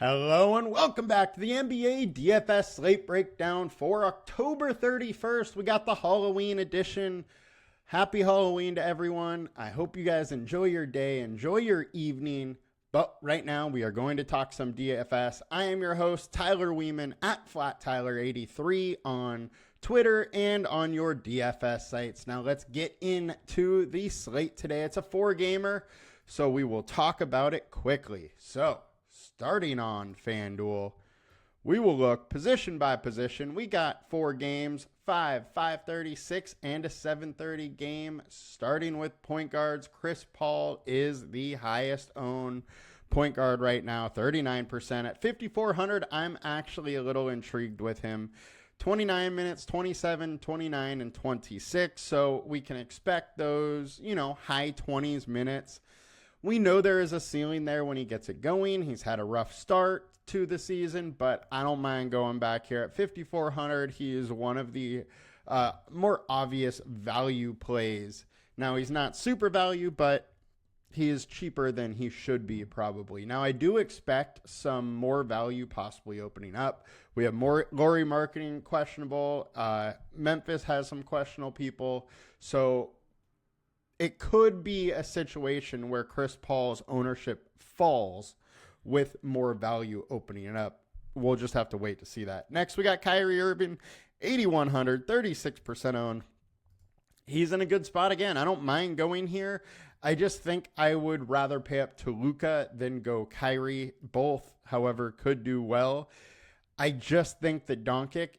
Hello and welcome back to the NBA DFS Slate Breakdown for October 31st. We got the Halloween edition. Happy Halloween to everyone. I hope you guys enjoy your day, enjoy your evening. But right now we are going to talk some DFS. I am your host, Tyler Wiemann at FlatTyler83 on Twitter and on your DFS sites. Now let's get into the slate today. It's a 4-gamer, so we will talk about it quickly. So starting on FanDuel, we will look position by position. We got 4 games, 5, 5:30, 6, and a 7:30 game. Starting with point guards, Chris Paul is the highest owned point guard right now, 39% at 5,400. I'm actually a little intrigued with him. 29 minutes, 27, 29, and 26. So we can expect those, high 20s minutes. We know there is a ceiling there when he gets it going. He's had a rough start to the season, but I don't mind going back here at 5,400. He is one of the more obvious value plays. Now, he's not super value, but he is cheaper than he should be probably. Now, I do expect some more value possibly opening up. We have more Lauri Markkanen questionable. Memphis has some questionable people. So it could be a situation where Chris Paul's ownership falls with more value opening it up. We'll just have to wait to see that. Next, we got Kyrie Irving, 8,100, 36% owned. He's in a good spot again. I don't mind going here. I just think I would rather pay up to Luka than go Kyrie. Both, however, could do well. I just think that Doncic,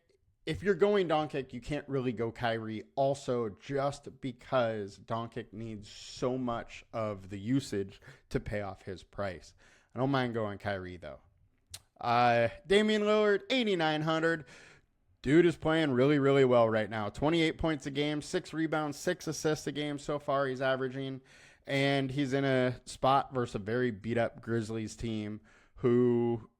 if you're going Doncic, you can't really go Kyrie also just because Doncic needs so much of the usage to pay off his price. I don't mind going Kyrie, though. Damian Lillard, 8,900. Dude is playing really, really well right now. 28 points a game, 6 rebounds, 6 assists a game so far he's averaging. And he's in a spot versus a very beat-up Grizzlies team who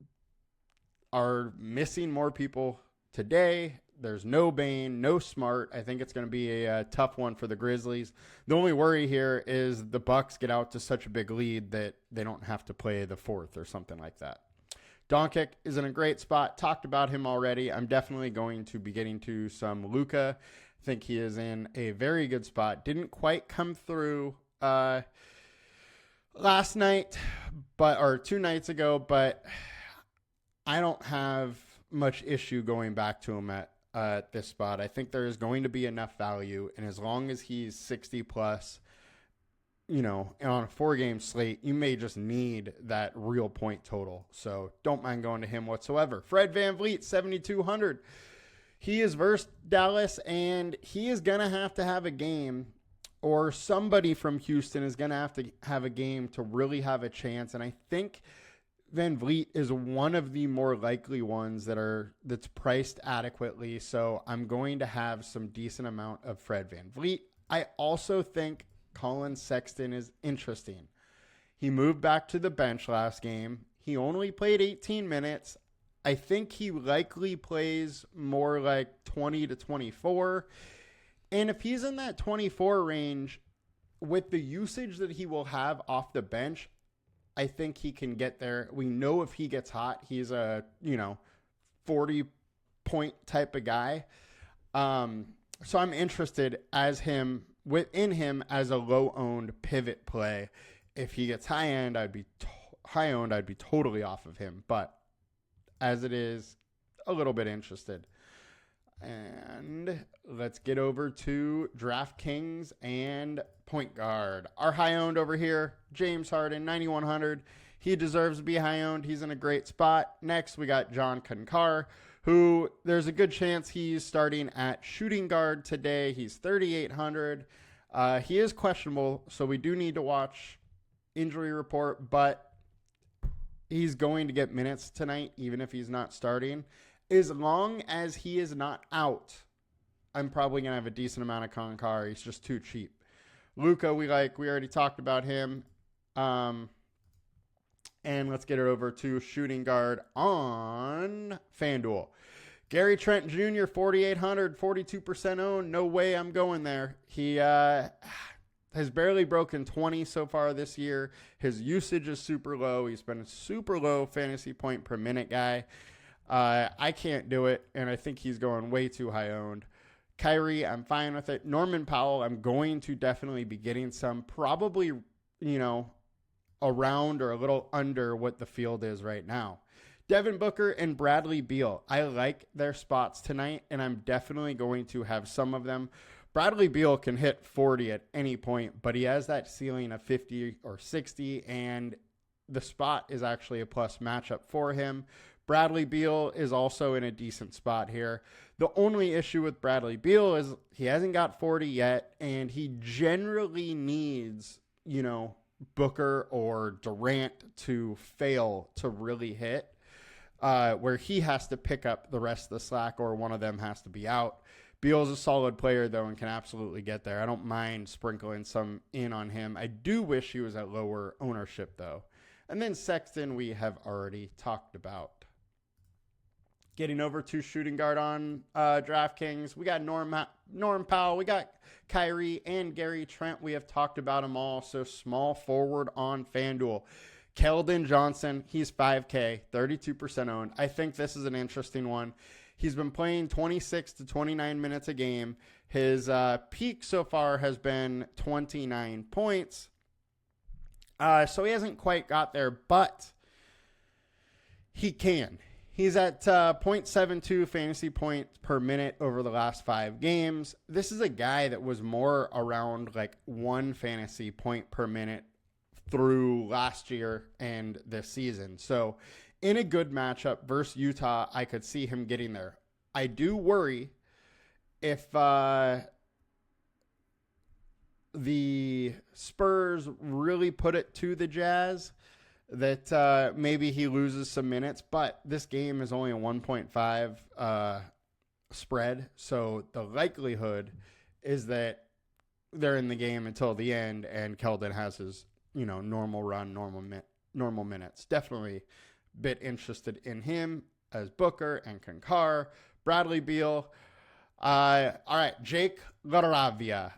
are missing more people today. There's no Bane, no Smart. I think it's going to be a tough one for the Grizzlies. The only worry here is the Bucks get out to such a big lead that they don't have to play the fourth or something like that. Doncic is in a great spot. Talked about him already. I'm definitely going to be getting to some Luka. I think he is in a very good spot. Didn't quite come through last night, or 2 nights ago, but I don't have much issue going back to him at this spot. I think there is going to be enough value, and as long as he's 60 plus, and on a 4-game slate, you may just need that real point total. So don't mind going to him whatsoever. Fred VanVleet, 7,200. He is versus Dallas, and he is going to have a game, or somebody from Houston is going to have a game to really have a chance. And I think VanVleet is one of the more likely ones that's priced adequately. So I'm going to have some decent amount of Fred VanVleet. I also think Colin Sexton is interesting. He moved back to the bench last game. He only played 18 minutes. I think he likely plays more like 20 to 24. And if he's in that 24 range, with the usage that he will have off the bench, I think he can get there. We know if he gets hot, he's a, 40-point type of guy. So I'm interested within him as a low-owned pivot play. If he gets high-owned, I'd be totally off of him. But as it is, a little bit interested. And let's get over to DraftKings and point guard. Our high-owned over here, James Harden, 9,100. He deserves to be high-owned. He's in a great spot. Next, we got John Concar, who there's a good chance he's starting at shooting guard today. He's 3,800. He is questionable, so we do need to watch injury report, but he's going to get minutes tonight, even if he's not starting. As long as he is not out, I'm probably going to have a decent amount of Concar. He's just too cheap. Luka, we already talked about him. And let's get it over to shooting guard on FanDuel. Gary Trent Jr., 4,800, 42% owned. No way I'm going there. He has barely broken 20 so far this year. His usage is super low. He's been a super low fantasy point per minute guy. I can't do it, and I think he's going way too high owned. Kyrie, I'm fine with it. Norman Powell, I'm going to definitely be getting some, probably, around or a little under what the field is right now. Devin Booker and Bradley Beal, I like their spots tonight, and I'm definitely going to have some of them. Bradley Beal can hit 40 at any point, but he has that ceiling of 50 or 60, and the spot is actually a plus matchup for him. Bradley Beal is also in a decent spot here. The only issue with Bradley Beal is he hasn't got 40 yet, and he generally needs, Booker or Durant to fail to really hit. Where he has to pick up the rest of the slack or one of them has to be out. Beal's a solid player, though, and can absolutely get there. I don't mind sprinkling some in on him. I do wish he was at lower ownership, though. And then Sexton, we have already talked about. Getting over to shooting guard on DraftKings, we got Norm Powell, we got Kyrie and Gary Trent. We have talked about them all. So small forward on FanDuel. Keldon Johnson, he's 5K, 32% owned. I think this is an interesting one. He's been playing 26 to 29 minutes a game. His peak so far has been 29 points. So he hasn't quite got there, but he can. He's at 0.72 fantasy points per minute over the last 5 games. This is a guy that was more around like 1 fantasy point per minute through last year and this season. So in a good matchup versus Utah, I could see him getting there. I do worry if the Spurs really put it to the Jazz that maybe he loses some minutes, but this game is only a 1.5 spread. So the likelihood is that they're in the game until the end and Keldon has his normal run, normal minutes. Definitely a bit interested in him as Booker and Concar. Bradley Beal. All right, Jake LaRavia.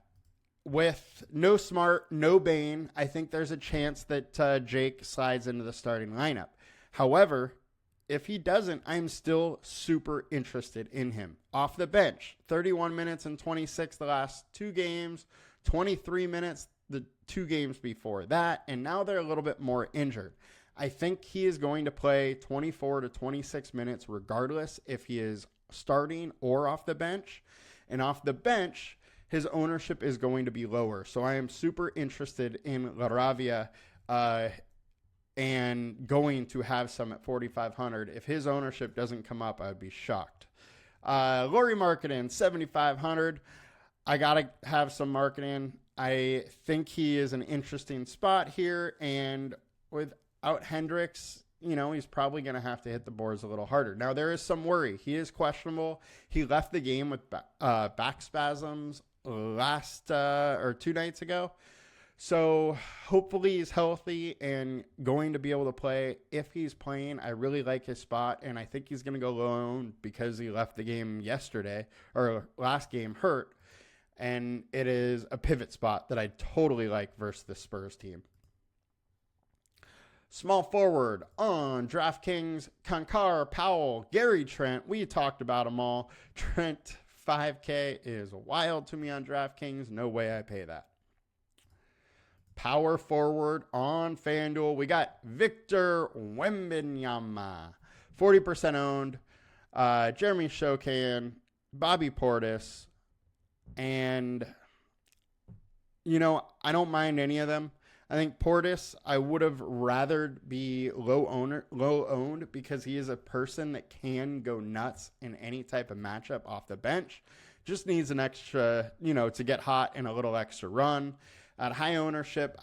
With no Smart, no Bane, I think there's a chance that Jake slides into the starting lineup. However, if he doesn't, I'm still super interested in him. Off the bench, 31 minutes and 26 the last 2 games, 23 minutes the 2 games before that, and now they're a little bit more injured. I think he is going to play 24 to 26 minutes regardless if he is starting or off the bench. And off the bench, his ownership is going to be lower. So I am super interested in LaRavia and going to have some at 4,500. If his ownership doesn't come up, I would be shocked. Lauri Markkanen, 7,500. I got to have some Markkanen. I think he is an interesting spot here. And without Hendricks, he's probably going to have to hit the boards a little harder. Now, there is some worry. He is questionable. He left the game with back spasms last or 2 nights ago. So hopefully he's healthy and going to be able to play. If he's playing, I really like his spot, and I think he's going to go low because he left the game yesterday or last game hurt, and it is a pivot spot that I totally like versus the Spurs team. Small forward on DraftKings, Concar, Powell, Gary Trent. We talked about them all. Trent, 5K is wild to me on DraftKings. No way I pay that. Power forward on FanDuel. We got Victor Wembanyama, 40% owned. Jeremy Shokan, Bobby Portis. And, I don't mind any of them. I think Portis, I would have rather be low owned because he is a person that can go nuts in any type of matchup off the bench. Just needs an extra, to get hot and a little extra run. At high ownership,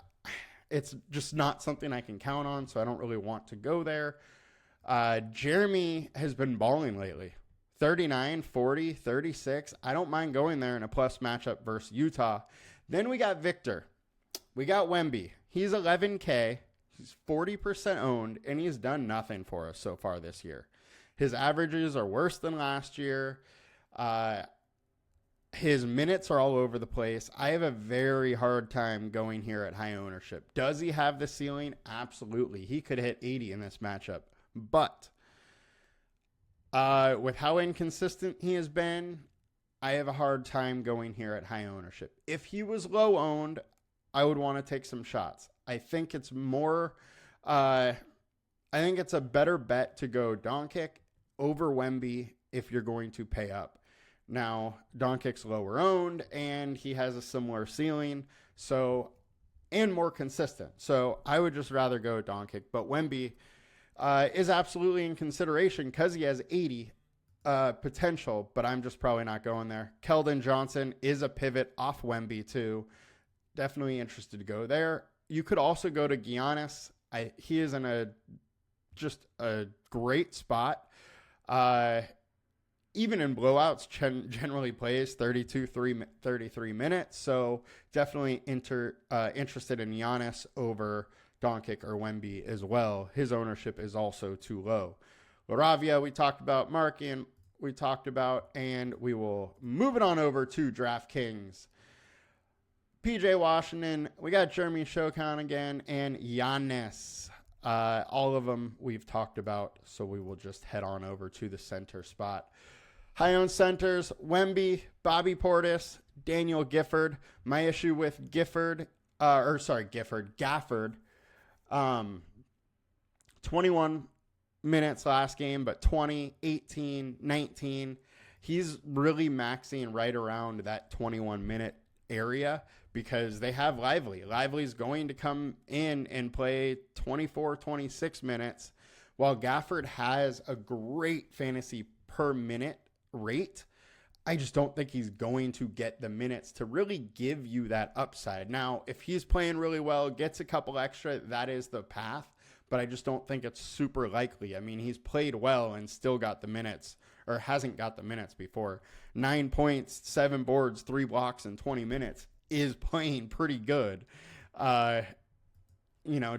it's just not something I can count on, so I don't really want to go there. Jeremy has been balling lately. 39, 40, 36. I don't mind going there in a plus matchup versus Utah. Then we got Victor. We got Wemby. He's 11K. He's 40% owned, and he's done nothing for us so far this year. His averages are worse than last year. His minutes are all over the place. I have a very hard time going here at high ownership. Does he have the ceiling? Absolutely. He could hit 80 in this matchup. But with how inconsistent he has been, I have a hard time going here at high ownership. If he was low owned, I would want to take some shots. I think it's more, I think it's a better bet to go Doncic over Wemby if you're going to pay up. Now, Doncic's lower owned and he has a similar ceiling, and more consistent. So I would just rather go Doncic, but Wemby is absolutely in consideration because he has 80 potential, but I'm just probably not going there. Keldon Johnson is a pivot off Wemby too. Definitely interested to go there. You could also go to Giannis. He is in a great spot. Even in blowouts, generally plays 33 minutes. So definitely interested in Giannis over Doncic or Wemby as well. His ownership is also too low. Laravia, we talked about. Markin, we talked about. And we will move it on over to DraftKings. PJ Washington, we got Jeremy Shokan again, and Giannis. All of them we've talked about, so we will just head on over to the center spot. High-owned centers, Wemby, Bobby Portis, Daniel Gifford. My issue with Gafford, 21 minutes last game, but 20, 18, 19. He's really maxing right around that 21-minute area because they have Lively. Lively's going to come in and play 24, 26 minutes, while Gafford has a great fantasy per minute rate. I just don't think he's going to get the minutes to really give you that upside. Now, if he's playing really well, gets a couple extra, that is the path, but I just don't think it's super likely. I mean, he's played well and still got the minutes, or hasn't got the minutes before. 9 points, 7 boards, 3 blocks in 20 minutes is playing pretty good.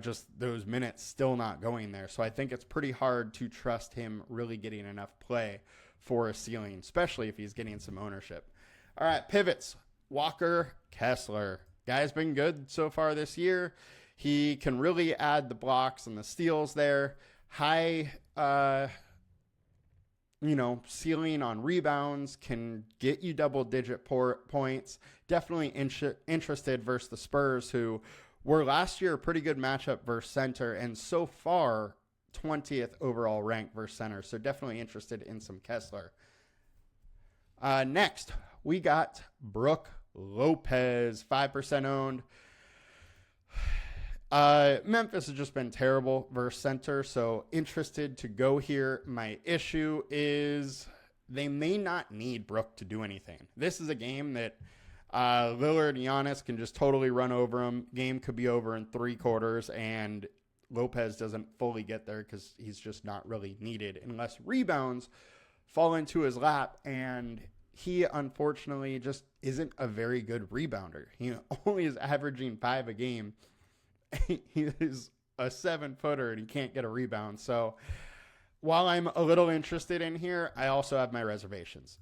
Just those minutes still not going there. So I think it's pretty hard to trust him really getting enough play for a ceiling, especially if he's getting some ownership. All right, pivots. Walker Kessler. Guy's been good so far this year. He can really add the blocks and the steals there. High, ceiling on rebounds, can get you double-digit points. Definitely interested versus the Spurs, who were last year a pretty good matchup versus center, and so far 20th overall rank versus center. So definitely interested in some Kessler. Next, we got Brook Lopez, 5% owned. Memphis has just been terrible versus center, so interested to go here. My issue is they may not need Brook to do anything. This is a game that Lillard and Giannis can just totally run over him. Game could be over in 3 quarters, and Lopez doesn't fully get there because he's just not really needed unless rebounds fall into his lap, and he unfortunately just isn't a very good rebounder. He only is averaging 5 a game. He is a 7-footer and he can't get a rebound. So while I'm a little interested in here, I also have my reservations.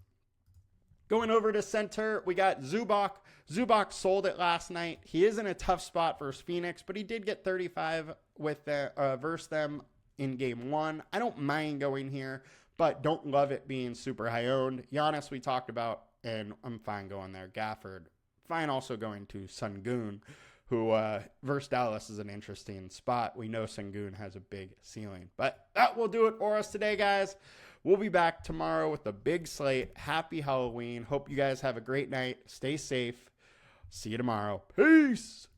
Going over to center, we got Zubac. Zubac sold it last night. He is in a tough spot versus Phoenix, but he did get 35 versus them in game 1. I don't mind going here, but don't love it being super high owned. Giannis we talked about, and I'm fine going there. Gafford, fine also going to Sengun, who versus Dallas is an interesting spot. We know Sengun has a big ceiling. But that will do it for us today, guys. We'll be back tomorrow with a big slate. Happy Halloween. Hope you guys have a great night. Stay safe. See you tomorrow. Peace.